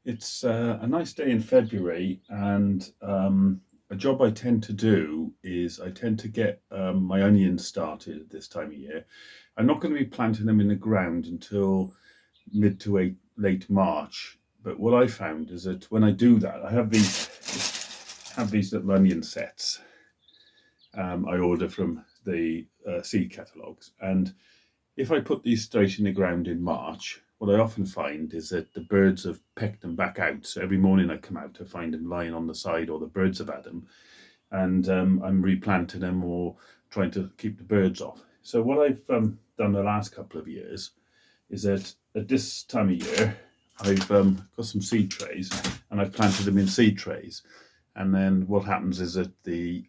It's a nice day in February, and a job I tend to do is I tend to get my onions started at this time of year. I'm not going to be planting them in the ground until mid to late March. But what I found is that when I do that, I have these little onion sets I order from the seed catalogues, and if I put these straight in the ground in March, what I often find is that the birds have pecked them back out. So every morning I come out to find them lying on the side, or the birds have had them, and I'm replanting them or trying to keep the birds off. So what I've done the last couple of years is that at this time of year, I've got some seed trays, and I've planted them in seed trays. And then what happens is that the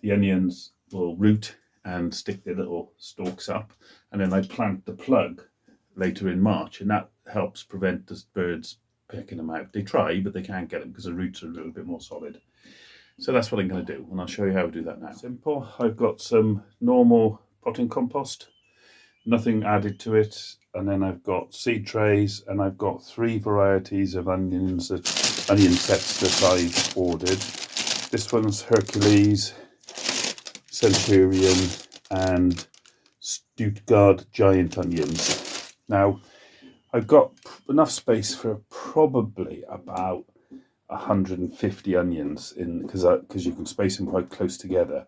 onions will root and stick their little stalks up, and then I plant the plug later in March, and that helps prevent the birds picking them out. They try, but they can't get them because the roots are a little bit more solid. So that's what I'm going to do, and I'll show you how to do that now. Simple. I've got some normal potting compost, nothing added to it, and then I've got seed trays, and I've got 3 varieties of onion sets that I've ordered. This one's Hercules, Centurion, and Stuttgart giant onions. Now, I've got enough space for probably about 150 onions in, because you can space them quite close together.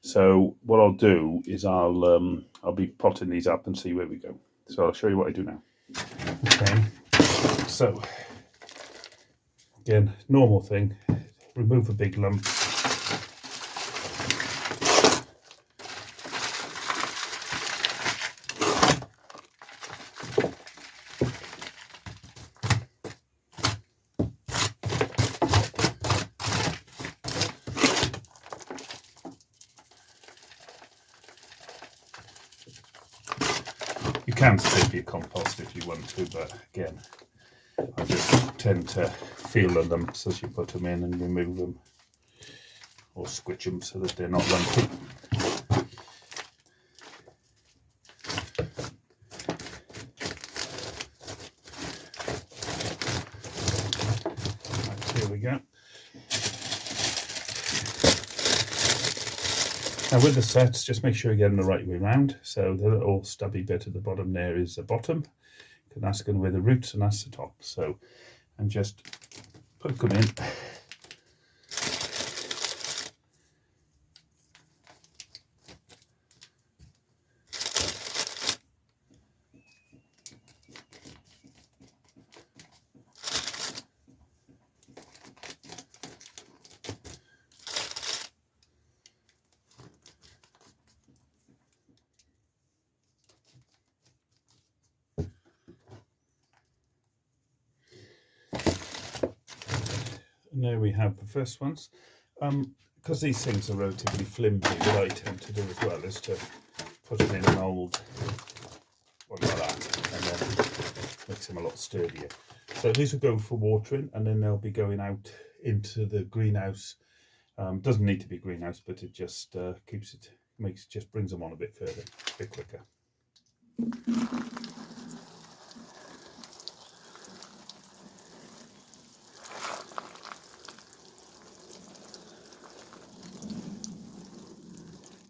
So what I'll do is I'll be potting these up and see where we go. So I'll show you what I do now. Okay, so again, normal thing, remove the big lumps. You can save your compost if you want to, but again, I just tend to feel the lumps as you put them in and remove them, or squitch them so that they're not lumpy. Right, here we go. Now with the sets, just make sure you're getting the right way round. So the little stubby bit at the bottom there is the bottom, and that's going to be the roots, and that's the top. So, and just poke them in. And there we have the first ones. Because these things are relatively flimsy, what I tend to do as well is to put them in an old one like that, and then makes them a lot sturdier. So these will go for watering, and then they'll be going out into the greenhouse. Doesn't need to be greenhouse, but it just keeps it, just brings them on a bit further, a bit quicker.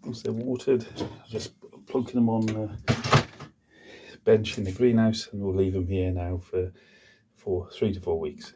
Once they're watered, just plonking them on the bench in the greenhouse, and we'll leave them here now for 3 to 4 weeks.